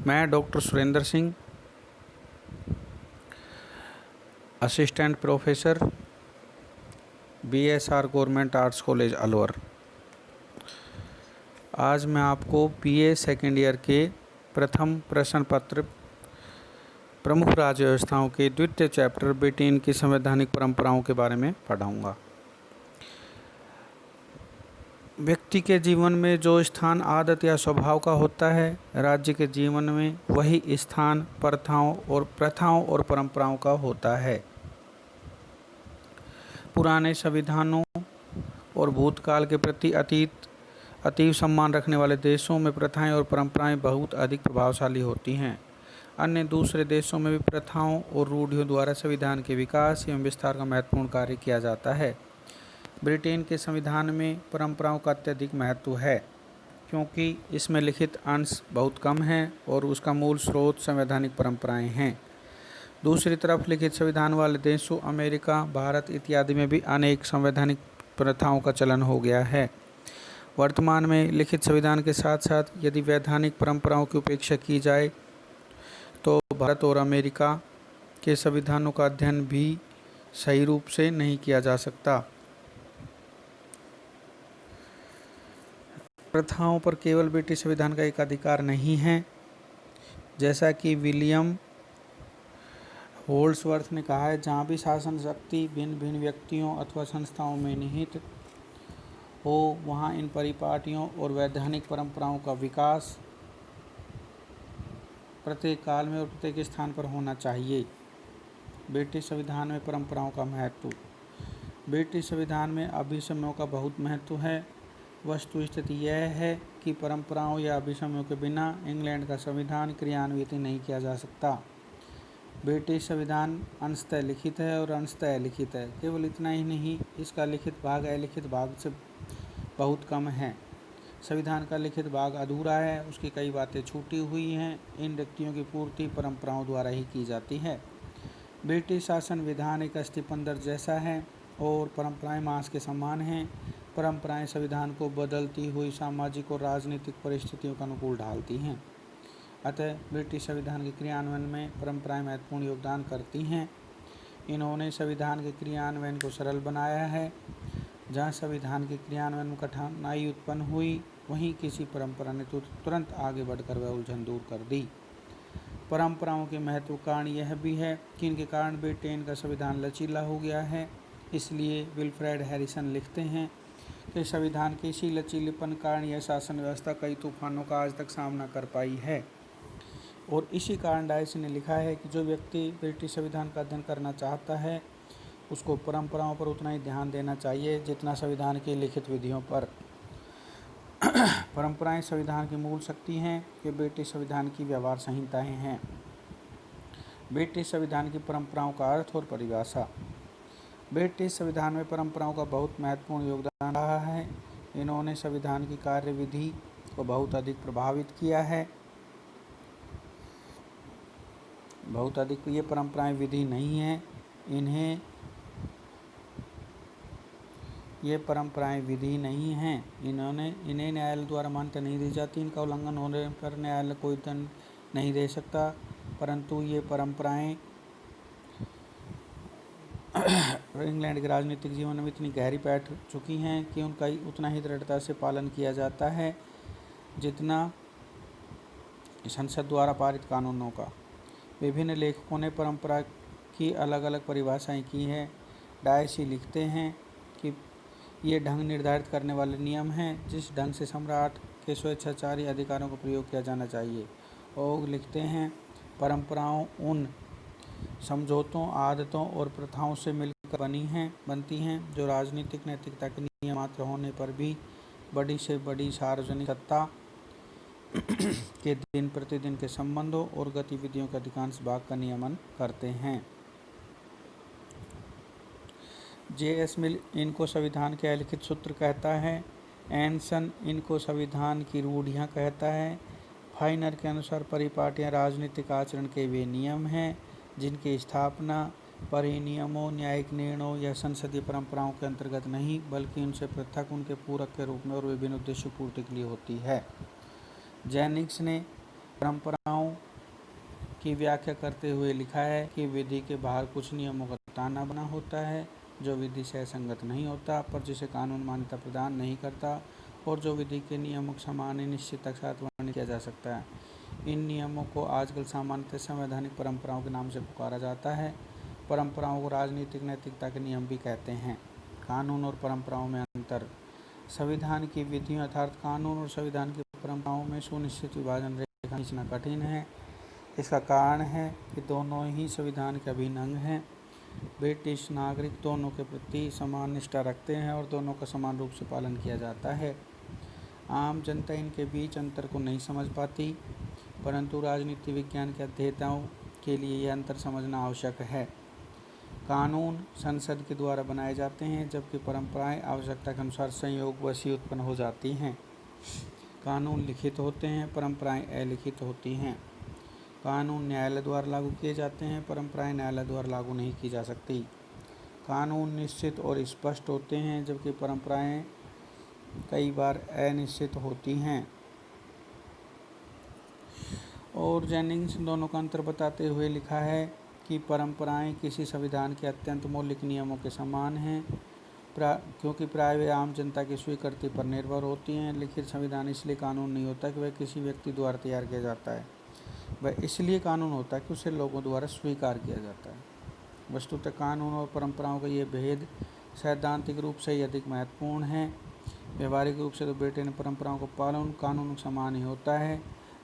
मैं doctor Surendra Singh, assistant professor, BSR government arts college Alwar. आज मैं आपको BA सेकेंड ईयर के प्रथम प्रश्न पत्र प्रमुख राज्य व्यवस्थाओं के द्वितीय चैप्टर ब्रिटेन की संवैधानिक परंपराओं के बारे में पढ़ाऊंगा। व्यक्ति के जीवन में जो स्थान आदत या स्वभाव का होता है, राज्य के जीवन में वही स्थान प्रथाओं और परंपराओं का होता है। पुराने संविधानों और भूतकाल के प्रति अतीव सम्मान रखने वाले देशों में प्रथाएं और परंपराएं बहुत अधिक प्रभावशाली होती हैं। अन्य दूसरे देशों में भी प्रथाओं और रूढ़ियों द्वारा संविधान के विकास एवं विस्तार का महत्वपूर्ण कार्य किया जाता है। ब्रिटेन के संविधान में परंपराओं का अत्यधिक महत्व है, क्योंकि इसमें लिखित अंश बहुत कम हैं और उसका मूल स्रोत संवैधानिक परंपराएं हैं। दूसरी तरफ लिखित संविधान वाले देशों अमेरिका, भारत इत्यादि में भी अनेक संवैधानिक प्रथाओं का चलन हो गया है। वर्तमान में लिखित संविधान के साथ साथ यदि वैधानिक परंपराओं की उपेक्षा की जाए तो भारत और अमेरिका के संविधानों का अध्ययन भी सही रूप से नहीं किया जा सकता। प्रथाओं पर केवल ब्रिटिश संविधान का एक अधिकार नहीं है। जैसा कि विलियम होल्ड्सवर्थ ने कहा है, जहाँ भी शासन शक्ति भिन्न भिन्न व्यक्तियों अथवा संस्थाओं में निहित हो, वहाँ इन परिपाटियों और वैधानिक परंपराओं का विकास प्रत्येक काल में और प्रत्येक स्थान पर होना चाहिए। ब्रिटिश संविधान में परंपराओं का महत्व। ब्रिटिश संविधान में अभिसमयों का बहुत महत्व है। वस्तु स्थिति यह है कि परंपराओं या अभिसमयों के बिना इंग्लैंड का संविधान क्रियान्वित नहीं किया जा सकता। ब्रिटिश संविधान अंशतः लिखित है और अंशतः अलिखित है। केवल इतना ही नहीं, इसका लिखित भाग अलिखित भाग से बहुत कम है। संविधान का लिखित भाग अधूरा है, उसकी कई बातें छूटी हुई हैं। इन रिक्तियों की पूर्ति परंपराओं द्वारा ही की जाती है। ब्रिटिश शासन विधान एक अस्थिपंजर जैसा है और परंपराएं मांस के समान हैं। परंपराएं संविधान को बदलती हुई सामाजिक और राजनीतिक परिस्थितियों के अनुकूल ढालती हैं। अतः ब्रिटिश संविधान के क्रियान्वयन में परंपराएं महत्वपूर्ण योगदान करती हैं। इन्होंने संविधान के क्रियान्वयन को सरल बनाया है। जहाँ संविधान के क्रियान्वयन में कठिनाई उत्पन्न हुई, वहीं किसी परंपरा ने तुरंत आगे बढ़कर वह उलझन दूर कर दी। परंपराओं के महत्व कारण यह भी है कि इनके कारण ब्रिटेन का संविधान लचीला हो गया है। इसलिए विल्फ्रेड हैरिसन लिखते हैं कि संविधान के इसी लचीलेपन कारण यह शासन व्यवस्था कई तूफानों का आज तक सामना कर पाई है। और इसी कारण डाइस ने लिखा है कि जो व्यक्ति ब्रिटिश संविधान का अध्ययन करना चाहता है, उसको परंपराओं पर उतना ही ध्यान देना चाहिए जितना संविधान की लिखित विधियों पर। परंपराएं संविधान की मूल शक्ति हैं कि ब्रिटिश संविधान की व्यवहार संहिताएं हैं। ब्रिटिश संविधान की परंपराओं का अर्थ और परिभाषा। ब्रिटिश संविधान में परंपराओं का बहुत महत्वपूर्ण योगदान रहा है। इन्होंने संविधान की कार्यविधि को बहुत अधिक प्रभावित किया है। बहुत अधिक ये परंपराएं विधि नहीं हैं, ये परंपराएं विधि नहीं हैं। इन्हें न्यायालय द्वारा मान्यता नहीं दी जाती। इनका उल्लंघन होने पर न्यायालय कोई दंड नहीं दे सकता, परंतु ये परंपराएं इंग्लैंड के राजनीतिक जीवन में इतनी गहरी बैठ चुकी हैं कि उनका उतना ही दृढ़ता से पालन किया जाता है जितना संसद द्वारा पारित कानूनों का। विभिन्न लेखकों ने परंपरा की अलग अलग परिभाषाएं की हैं। डाइस लिखते हैं कि ये ढंग निर्धारित करने वाले नियम हैं जिस ढंग से सम्राट के स्वेच्छाचारी अधिकारों का प्रयोग किया जाना चाहिए। और लिखते हैं, परंपराओं उन समझौतों, आदतों और प्रथाओं से मिलकर बनती हैं जो राजनीतिक नैतिकता के नियम मात्र होने पर भी बड़ी से बड़ी सार्वजनिक सत्ता के दिन प्रतिदिन के संबंधों और गतिविधियों के अधिकांश भाग का नियमन करते हैं। J.S. मिल इनको संविधान के अलिखित सूत्र कहता है। एंसन इनको संविधान की रूढ़ियाँ कहता है। फाइनर के अनुसार परिपाटियाँ राजनीतिक आचरण के वे नियम हैं जिनकी स्थापना परिनियमों, न्यायिक निर्णयों या संसदीय परंपराओं के अंतर्गत नहीं, बल्कि उनसे पृथक उनके पूरक के रूप में और विभिन्न उद्देश्य पूर्ति के लिए होती है। जेनिक्स ने परंपराओं की व्याख्या करते हुए लिखा है कि विधि के बाहर कुछ नियमों का ताना बना होता है जो विधि से असंगत नहीं होता पर जिसे कानून मान्यता प्रदान नहीं करता, और जो विधि के नियमों के समान ही निश्चितता के साथ वर्णित किया जा सकता है। इन नियमों को आजकल सामान्यतः संवैधानिक परंपराओं के नाम से पुकारा जाता है। परंपराओं को राजनीतिक नैतिकता के नियम भी कहते हैं। कानून और परंपराओं में अंतर। संविधान की विधियों अर्थात कानून और संविधान की परंपराओं में सुनिश्चित विभाजन रेखा खींचना कठिन है। इसका कारण है कि दोनों ही संविधान के अभिन्न अंग हैं। ब्रिटिश नागरिक दोनों के प्रति समान निष्ठा रखते हैं और दोनों का समान रूप से पालन किया जाता है। आम जनता इनके बीच अंतर को नहीं समझ पाती, परंतु राजनीति विज्ञान के अध्येताओं के लिए यह अंतर समझना आवश्यक है। कानून संसद के द्वारा बनाए जाते हैं, जबकि परंपराएं आवश्यकता के अनुसार संयोगवश ही उत्पन्न हो जाती हैं। कानून लिखित होते हैं, परंपराएं अलिखित होती हैं। कानून न्यायालय द्वारा लागू किए जाते हैं, परंपराएं न्यायालय द्वारा लागू नहीं की जा सकती। कानून निश्चित और स्पष्ट होते हैं, जबकि परंपराएं कई बार अनिश्चित होती हैं। और जेनिंग्स दोनों का अंतर बताते हुए लिखा है कि परंपराएं किसी संविधान के अत्यंत मौलिक नियमों के समान हैं, क्योंकि प्राय वे आम जनता की स्वीकृति पर निर्भर होती हैं। लिखित संविधान इसलिए कानून नहीं होता कि वह किसी व्यक्ति द्वारा तैयार किया जाता है, वह इसलिए कानून होता है कि उसे लोगों द्वारा स्वीकार किया जाता है। वस्तुतः कानून और परंपराओं का ये भेद सैद्धांतिक रूप से ही अधिक महत्वपूर्ण है। व्यवहारिक रूप से तो ब्रिटेन परंपराओं का पालन कानून समान ही होता है।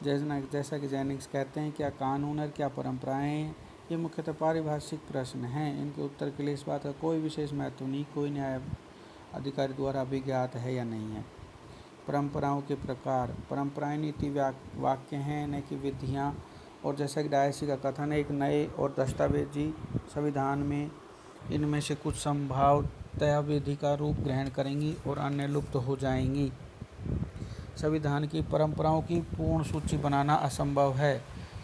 जैसा कि जेनिंग्स कहते हैं, क्या कानून और क्या परंपराएं हैं? ये मुख्यतः पारिभाषिक प्रश्न हैं। इनके उत्तर के लिए इस बात का कोई विशेष महत्व नहीं, कोई न्याय अधिकारी द्वारा अभिज्ञात है या नहीं है। परंपराओं के प्रकार। परंपराएं नीति वाक्य हैं, न कि विधियां, और जैसा कि डायसी का कथन है, एक नए और दस्तावेजी संविधान में इनमें से कुछ संभावतः विधि का रूप ग्रहण करेंगी और अन्य लुप्त हो जाएंगी। संविधान की परंपराओं की पूर्ण सूची बनाना असंभव है,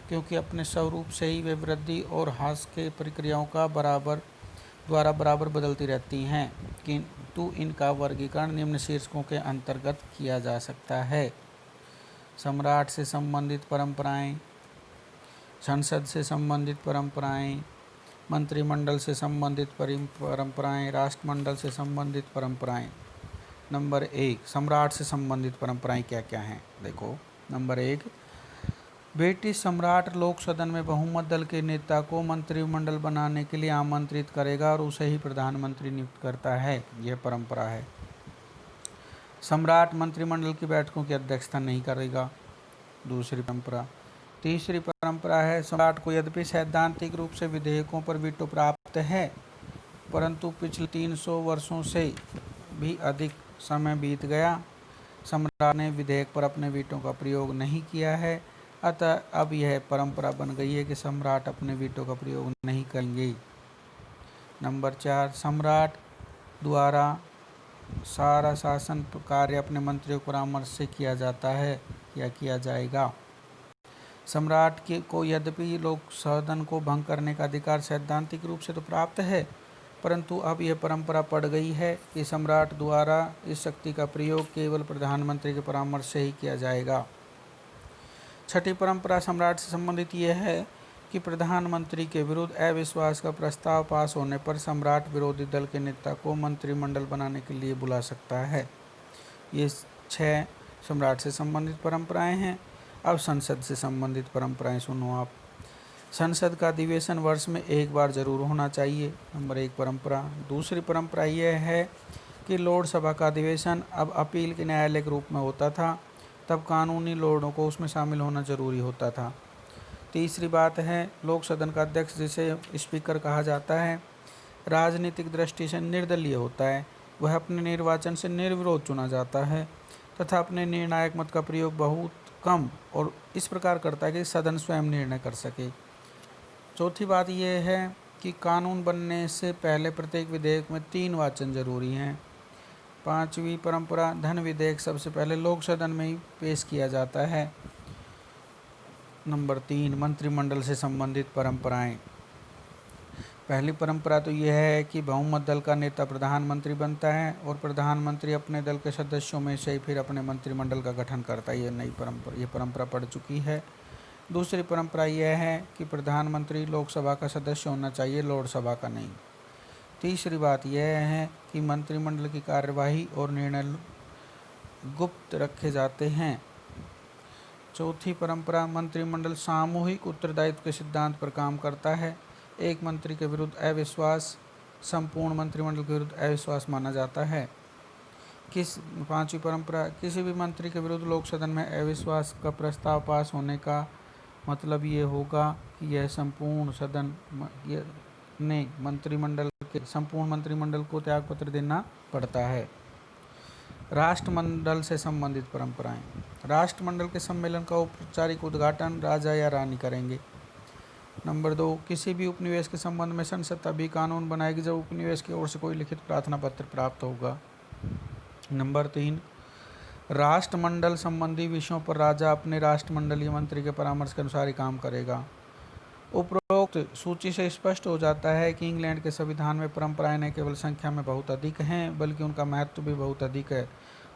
क्योंकि अपने स्वरूप से ही वे वृद्धि और ह्रास के प्रक्रियाओं का बराबर बदलती रहती हैं, किंतु इनका वर्गीकरण निम्न शीर्षकों के अंतर्गत किया जा सकता है। सम्राट से संबंधित परंपराएं, संसद से संबंधित परंपराएं, मंत्रिमंडल से संबंधित परंपराएं, राष्ट्रमंडल से संबंधित परंपराएं। नंबर 1, सम्राट से संबंधित परंपराएं क्या क्या हैं? देखो, नंबर 1, ब्रिटिश सम्राट लोक सदन में बहुमत दल के नेता को मंत्रिमंडल बनाने के लिए आमंत्रित करेगा और उसे ही प्रधानमंत्री नियुक्त करता है। यह परंपरा है। सम्राट मंत्रिमंडल की बैठकों की अध्यक्षता नहीं करेगा। दूसरी परंपरा। तीसरी परंपरा है, सम्राट को यद्यपि सैद्धांतिक रूप से विधेयकों पर वीटो प्राप्त है, परंतु पिछले 300 वर्षों से भी अधिक समय बीत गया, सम्राट ने विधेयक पर अपने वीटो का प्रयोग नहीं किया है, अतः अब यह परंपरा बन गई है कि सम्राट अपने वीटो का प्रयोग नहीं करेंगे। नंबर 4, सम्राट द्वारा सारा शासन कार्य अपने मंत्रियों के परामर्श से किया जाता है या किया जाएगा। सम्राट को यद्यपि लोक सदन को भंग करने का अधिकार सैद्धांतिक रूप से तो प्राप्त है, परंतु अब यह परंपरा पड़ गई है कि सम्राट द्वारा इस शक्ति का प्रयोग केवल प्रधानमंत्री के परामर्श से ही किया जाएगा। छठी परंपरा सम्राट से संबंधित यह है कि प्रधानमंत्री के विरुद्ध अविश्वास का प्रस्ताव पास होने पर सम्राट विरोधी दल के नेता को मंत्रिमंडल बनाने के लिए बुला सकता है। ये 6 सम्राट से संबंधित परंपराएं हैं। अब संसद से संबंधित परंपराएं सुनो आप। संसद का अधिवेशन वर्ष में एक बार जरूर होना चाहिए। नंबर 1 परंपरा। दूसरी परंपरा यह है कि लोकसभा का अधिवेशन अब अपील के न्यायालय के रूप में होता था, तब कानूनी लोड़ों को उसमें शामिल होना जरूरी होता था। तीसरी बात है, लोक सदन का अध्यक्ष, जिसे स्पीकर कहा जाता है, राजनीतिक दृष्टि से निर्दलीय होता है। वह अपने निर्वाचन से निर्विरोध चुना जाता है तथा अपने निर्णायक मत का प्रयोग बहुत कम और इस प्रकार करता है कि सदन स्वयं निर्णय कर सके। चौथी बात यह है कि कानून बनने से पहले प्रत्येक विधेयक में 3 वाचन जरूरी हैं। 5वीं परंपरा, धन विधेयक सबसे पहले लोक सदन में ही पेश किया जाता है। नंबर 3, मंत्रिमंडल से संबंधित परंपराएं। पहली परंपरा तो यह है कि बहुमत दल का नेता प्रधानमंत्री बनता है और प्रधानमंत्री अपने दल के सदस्यों में से ही फिर अपने मंत्रिमंडल का गठन करता है। ये नई परंपरा, ये परंपरा पड़ चुकी है। दूसरी परंपरा यह है कि प्रधानमंत्री लोकसभा का सदस्य होना चाहिए, लोकसभा का नहीं। तीसरी बात यह है कि मंत्रिमंडल की कार्यवाही और निर्णय गुप्त रखे जाते हैं। चौथी परंपरा, मंत्रिमंडल सामूहिक उत्तरदायित्व के सिद्धांत पर काम करता है। एक मंत्री के विरुद्ध अविश्वास संपूर्ण मंत्रिमंडल के विरुद्ध अविश्वास माना जाता है। पांचवी परंपरा, किसी भी मंत्री के विरुद्ध लोक सदन में अविश्वास का प्रस्ताव पास होने का मतलब ये होगा कि यह संपूर्ण मंत्रिमंडल को त्यागपत्र देना पड़ता है। राष्ट्रमंडल से संबंधित परंपराएं, राष्ट्रमंडल के सम्मेलन का औपचारिक उद्घाटन राजा या रानी करेंगे। नंबर 2, किसी भी उपनिवेश के संबंध में संसद तभी कानून बनाएगी जब उपनिवेश की ओर से कोई लिखित प्रार्थना पत्र प्राप्त होगा। नंबर 3, राष्ट्रमंडल संबंधी विषयों पर राजा अपने राष्ट्रमंडलीय मंत्री के परामर्श के अनुसार ही काम करेगा। उपरोक्त सूची से स्पष्ट हो जाता है कि इंग्लैंड के संविधान में परंपराएं न केवल संख्या में बहुत अधिक हैं बल्कि उनका महत्व भी बहुत अधिक है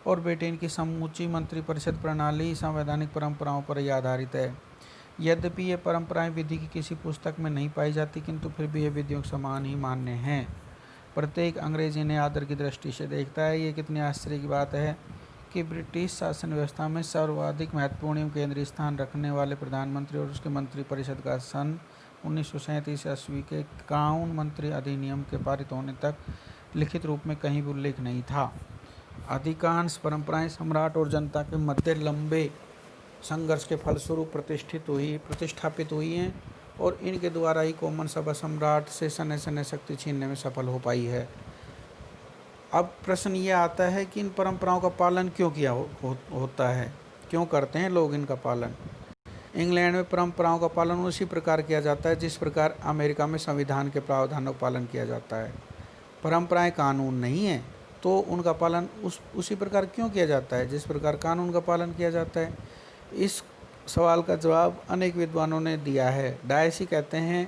और ब्रिटेन की समूची मंत्रिपरिषद प्रणाली संवैधानिक परंपराओं पर ही आधारित है। यद्यपि ये परंपराएं विधि की किसी पुस्तक में नहीं पाई जाती, किंतु फिर भी ये विधियों के समान ही मान्य हैं। प्रत्येक अंग्रेज इन्हें आदर की दृष्टि से देखता है। ये कितनी आश्चर्य की बात है कि ब्रिटिश शासन व्यवस्था में सर्वाधिक महत्वपूर्ण एवं केंद्रीय स्थान रखने वाले प्रधानमंत्री और उसके मंत्रिपरिषद का सन 1937 ईस्वी के कानून मंत्री अधिनियम के पारित होने तक लिखित रूप में कहीं भी उल्लेख नहीं था। अधिकांश परंपराएं सम्राट और जनता के मध्य लंबे संघर्ष के फलस्वरूप प्रतिष्ठापित हुई हैं और इनके द्वारा ही कॉमन सभा सम्राट से सने शक्ति छीनने में सफल हो पाई है। अब प्रश्न ये आता है कि इन परंपराओं का पालन क्यों किया होता है, क्यों करते हैं लोग इनका पालन। इंग्लैंड में परंपराओं का पालन उसी प्रकार किया जाता है जिस प्रकार अमेरिका में संविधान के प्रावधानों का पालन किया जाता है। परंपराएं कानून नहीं है तो उनका पालन उसी प्रकार क्यों किया जाता है जिस प्रकार कानून का पालन किया जाता है। इस सवाल का जवाब अनेक विद्वानों ने दिया है। डायसी कहते हैं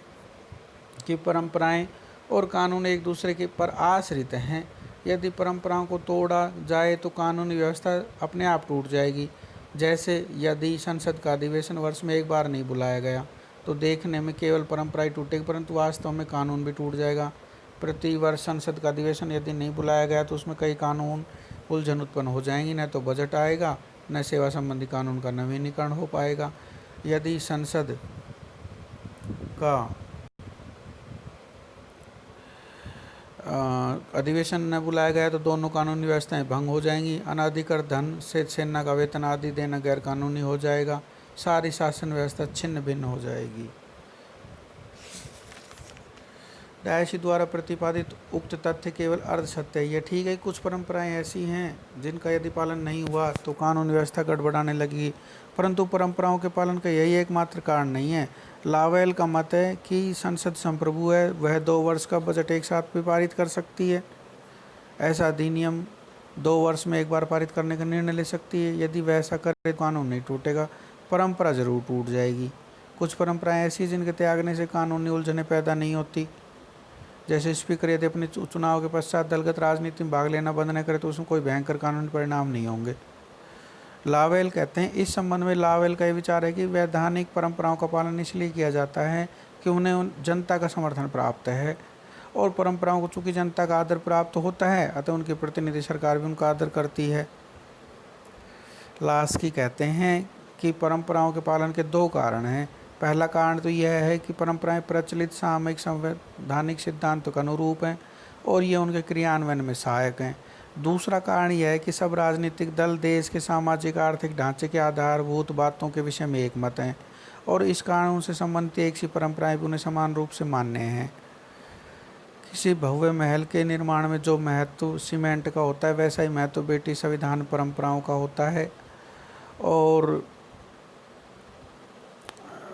कि परंपराएं और कानून एक दूसरे के पर आश्रित हैं। यदि परंपराओं को तोड़ा जाए तो कानूनी व्यवस्था अपने आप टूट जाएगी। जैसे यदि संसद का अधिवेशन वर्ष में एक बार नहीं बुलाया गया तो देखने में केवल परंपराएं टूटेगी परंतु वास्तव में कानून भी टूट जाएगा। प्रति वर्ष संसद का अधिवेशन यदि नहीं बुलाया गया तो उसमें कई कानून उलझन उत्पन्न हो जाएंगी, न तो बजट आएगा न सेवा संबंधी कानून का नवीनीकरण हो पाएगा। यदि संसद का अधिवेशन न बुलाया गया तो दोनों कानूनी व्यवस्थाएं भंग हो जाएंगी। अनाधिकृत धन से सेना का वेतन आदि देना गैर कानूनी हो जाएगा। सारी शासन व्यवस्था छिन्न भिन्न हो जाएगी। डायसी द्वारा प्रतिपादित उक्त तथ्य केवल अर्ध सत्य है। यह ठीक है, कुछ परंपराएं ऐसी हैं जिनका यदि पालन नहीं हुआ तो कानून व्यवस्था गड़बड़ाने लगेगी, परंतु परंपराओं के पालन का यही एकमात्र कारण नहीं है। लावेल का मत है कि संसद संप्रभु है, वह 2 वर्ष का बजट एक साथ भी पारित कर सकती है। ऐसा अधिनियम 2 वर्ष में एक बार पारित करने का निर्णय ले सकती है। यदि वह ऐसा करे तो कानून नहीं टूटेगा, परंपरा जरूर टूट जाएगी। कुछ परंपराएं ऐसी जिनके त्यागने से कानूनी उलझनें पैदा नहीं होती। जैसे स्पीकर यदि अपने चुनाव के पश्चात दलगत राजनीति में भाग लेना बंद न करे तो उसमें कोई भयंकर कानूनी परिणाम नहीं होंगे। लावेल कहते हैं, इस संबंध में लावेल का यह विचार है कि वैधानिक परंपराओं का पालन इसलिए किया जाता है कि उन्हें जनता का समर्थन प्राप्त है और परंपराओं को चूंकि जनता का आदर प्राप्त होता है अतः उनकी प्रतिनिधि सरकार भी उनका आदर करती है। लास्की कहते हैं कि परंपराओं के पालन के 2 कारण हैं। पहला कारण तो यह है कि परंपराएं प्रचलित सामयिक संवैधानिक सिद्धांतों के अनुरूप हैं और ये उनके क्रियान्वयन में सहायक हैं। दूसरा कारण यह है कि सब राजनीतिक दल देश के सामाजिक आर्थिक ढांचे के आधारभूत बातों के विषय में एक मत हैं और इस कानून से संबंधित एक सी परंपराएं भी उन्हें समान रूप से मान्य हैं। किसी भव्य महल के निर्माण में जो महत्व सीमेंट का होता है वैसा ही महत्व ब्रिटिश संविधान परंपराओं का होता है और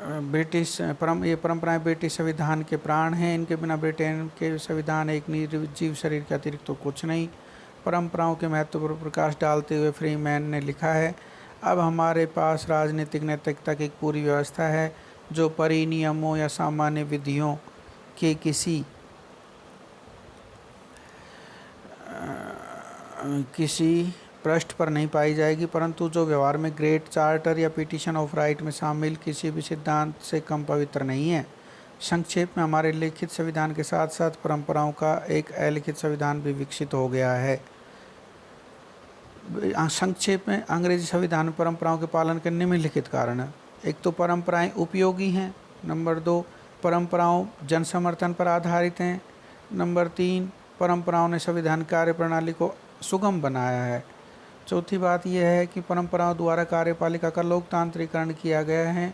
ये परंपराएं ब्रिटिश संविधान के प्राण हैं। इनके बिना ब्रिटेन के संविधान एक निर्जीव शरीर के अतिरिक्त तो कुछ नहीं। परंपराओं के महत्व पर प्रकाश डालते हुए फ्रीमैन ने लिखा है, अब हमारे पास राजनीतिक नैतिकता की एक पूरी व्यवस्था है जो परिनियमों या सामान्य विधियों के किसी पृष्ठ पर नहीं पाई जाएगी, परंतु जो व्यवहार में ग्रेट चार्टर या पिटीशन ऑफ राइट में शामिल किसी भी सिद्धांत से कम पवित्र नहीं है। संक्षेप में हमारे लिखित संविधान के साथ साथ परंपराओं का एक अलिखित संविधान भी विकसित हो गया है। संक्षेप में अंग्रेजी संविधान में परंपराओं के पालन के निम्नलिखित कारण है। एक तो परंपराएं उपयोगी हैं। नंबर 2, परंपराओं जन समर्थन पर आधारित हैं। नंबर 3, परंपराओं ने संविधान कार्य प्रणाली को सुगम बनाया है। चौथी बात यह है कि परंपराओं द्वारा कार्यपालिका का लोकतांत्रिकरण किया गया है।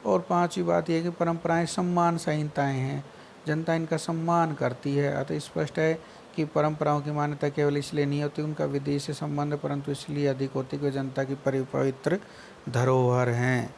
और पांचवी बात यह है कि परंपराएं सम्मान संहिताएं हैं, जनता इनका सम्मान करती है। अतः स्पष्ट है कि परंपराओं की मान्यता केवल इसलिए नहीं होती उनका विधि से संबंध, परंतु इसलिए अधिक होती कि वे जनता की पवित्र धरोहर हैं।